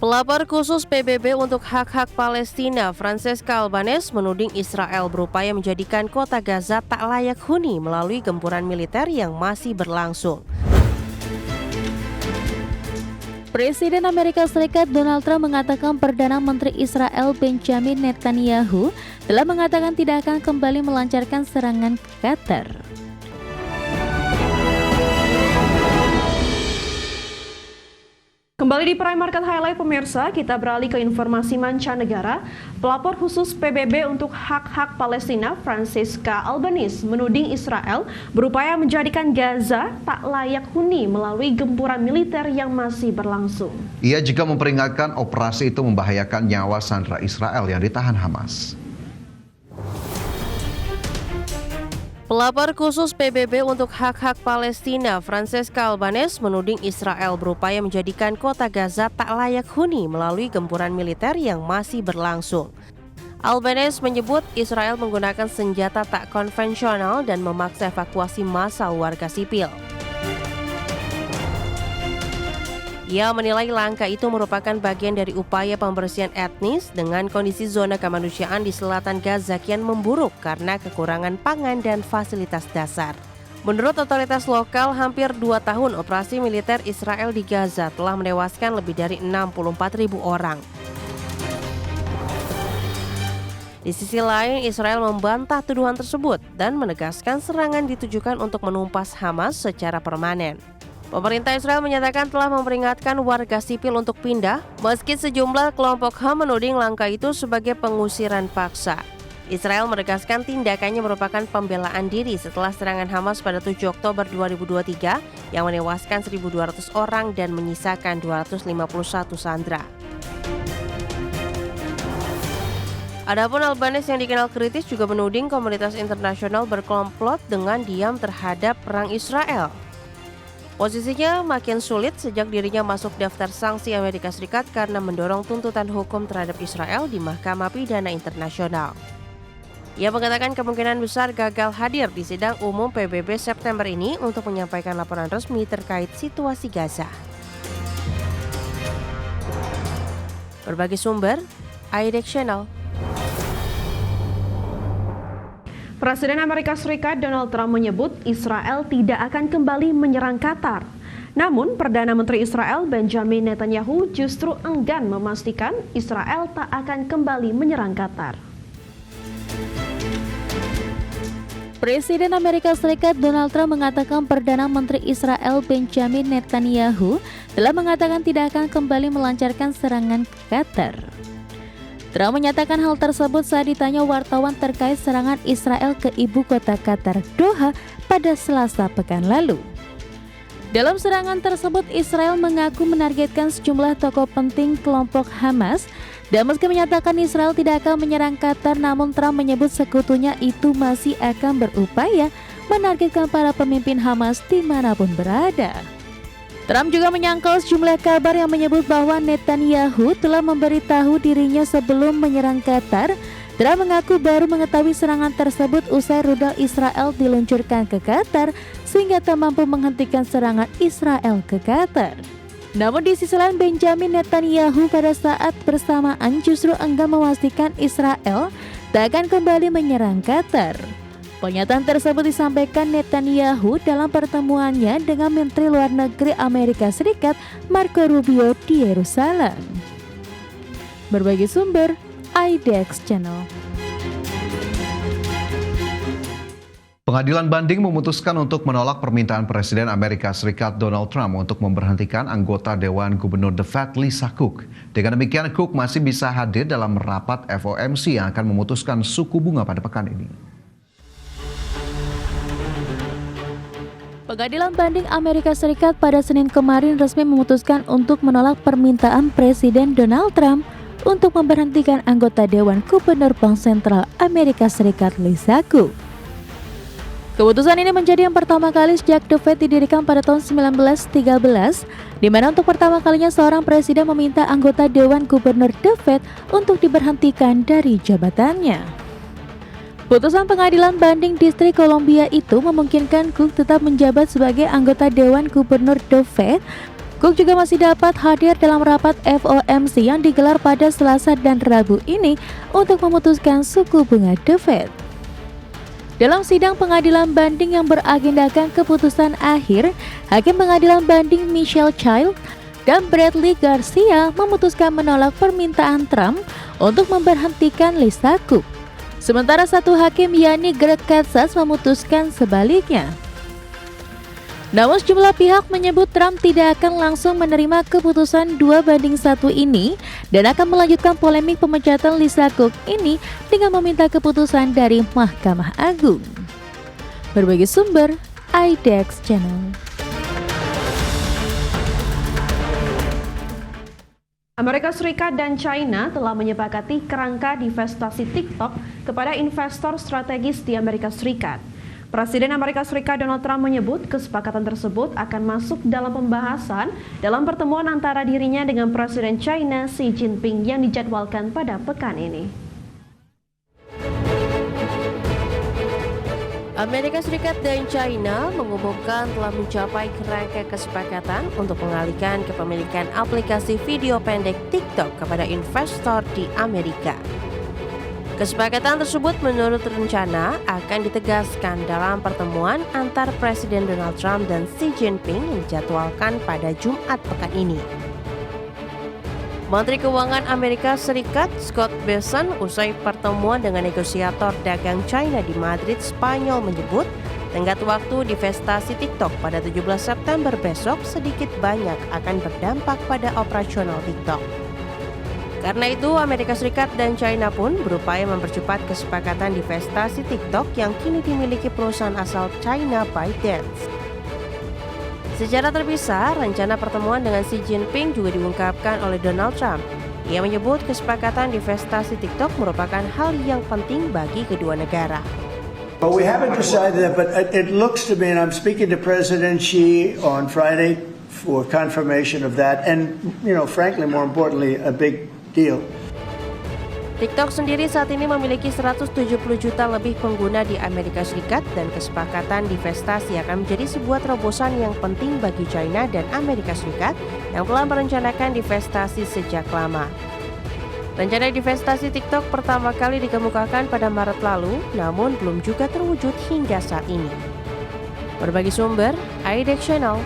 Pelapor khusus PBB untuk hak-hak Palestina, Francesca Albanese, menuding Israel berupaya menjadikan kota Gaza tak layak huni melalui gempuran militer yang masih berlangsung. Presiden Amerika Serikat Donald Trump mengatakan Perdana Menteri Israel Benjamin Netanyahu telah mengatakan tidak akan kembali melancarkan serangan ke Qatar. Kembali di Prime Market Highlight pemirsa, kita beralih ke informasi mancanegara. Pelapor khusus PBB untuk hak-hak Palestina, Francesca Albanese, menuding Israel berupaya menjadikan Gaza tak layak huni melalui gempuran militer yang masih berlangsung. Ia juga memperingatkan operasi itu membahayakan nyawa sandera Israel yang ditahan Hamas. Pelapor khusus PBB untuk hak-hak Palestina, Francesca Albanese, menuding Israel berupaya menjadikan kota Gaza tak layak huni melalui gempuran militer yang masih berlangsung. Albanese menyebut Israel menggunakan senjata tak konvensional dan memaksa evakuasi massal warga sipil. Ia menilai langkah itu merupakan bagian dari upaya pembersihan etnis dengan kondisi zona kemanusiaan di selatan Gaza kian memburuk karena kekurangan pangan dan fasilitas dasar. Menurut otoritas lokal, hampir 2 tahun operasi militer Israel di Gaza telah menewaskan lebih dari 64.000 orang. Di sisi lain, Israel membantah tuduhan tersebut dan menegaskan serangan ditujukan untuk menumpas Hamas secara permanen. Pemerintah Israel menyatakan telah memperingatkan warga sipil untuk pindah, meski sejumlah kelompok HAM menuding langkah itu sebagai pengusiran paksa. Israel menegaskan tindakannya merupakan pembelaan diri setelah serangan Hamas pada 7 Oktober 2023 yang menewaskan 1.200 orang dan menyisakan 251 sandera. Adapun Albanese yang dikenal kritis juga menuding komunitas internasional berkomplot dengan diam terhadap perang Israel. Posisinya makin sulit sejak dirinya masuk daftar sanksi Amerika Serikat karena mendorong tuntutan hukum terhadap Israel di Mahkamah Pidana Internasional. Ia mengatakan kemungkinan besar gagal hadir di sidang umum PBB September ini untuk menyampaikan laporan resmi terkait situasi Gaza. Berbagai sumber, IDX Channel. Presiden Amerika Serikat Donald Trump menyebut Israel tidak akan kembali menyerang Qatar. Namun, Perdana Menteri Israel Benjamin Netanyahu justru enggan memastikan Israel tak akan kembali menyerang Qatar. Presiden Amerika Serikat Donald Trump mengatakan Perdana Menteri Israel Benjamin Netanyahu telah mengatakan tidak akan kembali melancarkan serangan ke Qatar. Trump menyatakan hal tersebut saat ditanya wartawan terkait serangan Israel ke ibu kota Qatar, Doha, pada Selasa pekan lalu. Dalam serangan tersebut, Israel mengaku menargetkan sejumlah tokoh penting kelompok Hamas, dan meski menyatakan Israel tidak akan menyerang Qatar, namun Trump menyebut sekutunya itu masih akan berupaya menargetkan para pemimpin Hamas dimanapun berada. Trump juga menyangkal sejumlah kabar yang menyebut bahwa Netanyahu telah memberitahu dirinya sebelum menyerang Qatar. Trump mengaku baru mengetahui serangan tersebut usai rudal Israel diluncurkan ke Qatar sehingga tak mampu menghentikan serangan Israel ke Qatar. Namun di sisi lain, Benjamin Netanyahu pada saat bersamaan justru enggan memastikan Israel tak akan kembali menyerang Qatar. Pernyataan tersebut disampaikan Netanyahu dalam pertemuannya dengan Menteri Luar Negeri Amerika Serikat Marco Rubio di Yerusalem. Berbagai sumber, IDX Channel. Pengadilan banding memutuskan untuk menolak permintaan Presiden Amerika Serikat Donald Trump untuk memberhentikan anggota Dewan Gubernur The Fed Lisa Cook. Dengan demikian, Cook masih bisa hadir dalam rapat FOMC yang akan memutuskan suku bunga pada pekan ini. Pengadilan banding Amerika Serikat pada Senin kemarin resmi memutuskan untuk menolak permintaan Presiden Donald Trump untuk memberhentikan anggota Dewan Gubernur Bank Sentral Amerika Serikat Lisa Cook. Keputusan ini menjadi yang pertama kali sejak The Fed didirikan pada tahun 1913, di mana untuk pertama kalinya seorang presiden meminta anggota Dewan Gubernur The Fed untuk diberhentikan dari jabatannya. Putusan pengadilan banding Distrik Columbia itu memungkinkan Cook tetap menjabat sebagai anggota Dewan Gubernur The Fed Cook juga masih dapat hadir dalam rapat FOMC yang digelar pada Selasa dan Rabu ini untuk memutuskan suku bunga The Fed. Dalam sidang pengadilan banding yang beragendakan keputusan akhir, Hakim Pengadilan Banding Michelle Childs dan Bradley Garcia memutuskan menolak permintaan Trump untuk memberhentikan Lisa Cook. Sementara satu hakim yakni Greg Casas memutuskan sebaliknya. Namun sejumlah pihak menyebut Trump tidak akan langsung menerima keputusan 2-1 ini dan akan melanjutkan polemik pemecatan Lisa Cook ini dengan meminta keputusan dari Mahkamah Agung. Berbagai sumber, IDEX Channel. Amerika Serikat dan China telah menyepakati kerangka divestasi TikTok kepada investor strategis di Amerika Serikat. Presiden Amerika Serikat Donald Trump menyebut kesepakatan tersebut akan masuk dalam pembahasan dalam pertemuan antara dirinya dengan Presiden China Xi Jinping yang dijadwalkan pada pekan ini. Amerika Serikat dan China mengumumkan telah mencapai kerangka kesepakatan untuk mengalihkan kepemilikan aplikasi video pendek TikTok kepada investor di Amerika. Kesepakatan tersebut menurut rencana akan ditegaskan dalam pertemuan antar Presiden Donald Trump dan Xi Jinping yang dijadwalkan pada Jumat pekan ini. Menteri Keuangan Amerika Serikat Scott Bessent usai pertemuan dengan negosiator dagang China di Madrid, Spanyol menyebut tenggat waktu divestasi TikTok pada 17 September besok sedikit banyak akan berdampak pada operasional TikTok. Karena itu, Amerika Serikat dan China pun berupaya mempercepat kesepakatan divestasi TikTok yang kini dimiliki perusahaan asal China ByteDance. Secara terpisah, rencana pertemuan dengan Xi Jinping juga diungkapkan oleh Donald Trump. Ia menyebut kesepakatan divestasi TikTok merupakan hal yang penting bagi kedua negara. Well, we haven't decided that, but it looks to me, and I'm speaking to President Xi on Friday for confirmation of that, and, frankly, more importantly, a big deal. TikTok sendiri saat ini memiliki 170 juta lebih pengguna di Amerika Serikat dan kesepakatan divestasi akan menjadi sebuah terobosan yang penting bagi China dan Amerika Serikat yang telah merencanakan divestasi sejak lama. Rencana divestasi TikTok pertama kali dikemukakan pada Maret lalu, namun belum juga terwujud hingga saat ini. Berbagi sumber, IDEX Channel.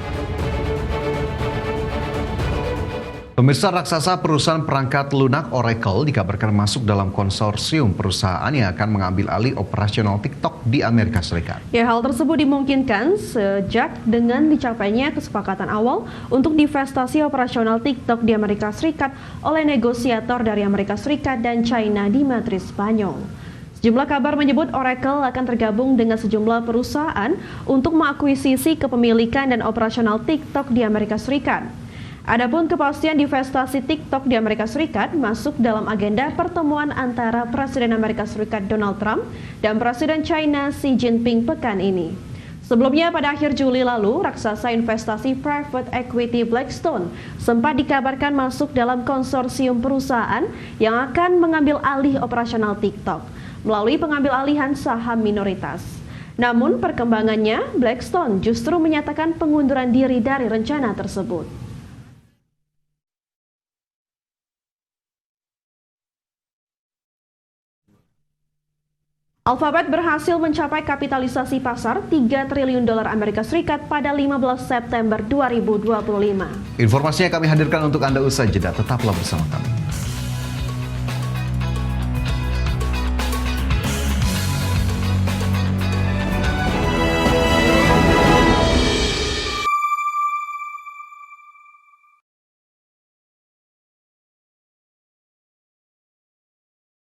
Pemirsa, raksasa perusahaan perangkat lunak Oracle dikabarkan masuk dalam konsorsium perusahaan yang akan mengambil alih operasional TikTok di Amerika Serikat. Ya, hal tersebut dimungkinkan sejak dengan dicapainya kesepakatan awal untuk divestasi operasional TikTok di Amerika Serikat oleh negosiator dari Amerika Serikat dan China di Madrid, Spanyol. Sejumlah kabar menyebut Oracle akan tergabung dengan sejumlah perusahaan untuk mengakuisisi kepemilikan dan operasional TikTok di Amerika Serikat. Adapun kepastian divestasi TikTok di Amerika Serikat masuk dalam agenda pertemuan antara Presiden Amerika Serikat Donald Trump dan Presiden China Xi Jinping pekan ini. Sebelumnya pada akhir Juli lalu, raksasa investasi private equity Blackstone sempat dikabarkan masuk dalam konsorsium perusahaan yang akan mengambil alih operasional TikTok melalui pengambil alihan saham minoritas. Namun perkembangannya, Blackstone justru menyatakan pengunduran diri dari rencana tersebut. Alphabet berhasil mencapai kapitalisasi pasar 3 triliun dolar Amerika Serikat pada 15 September 2025. Informasinya kami hadirkan untuk Anda usai jeda. Tetaplah bersama kami.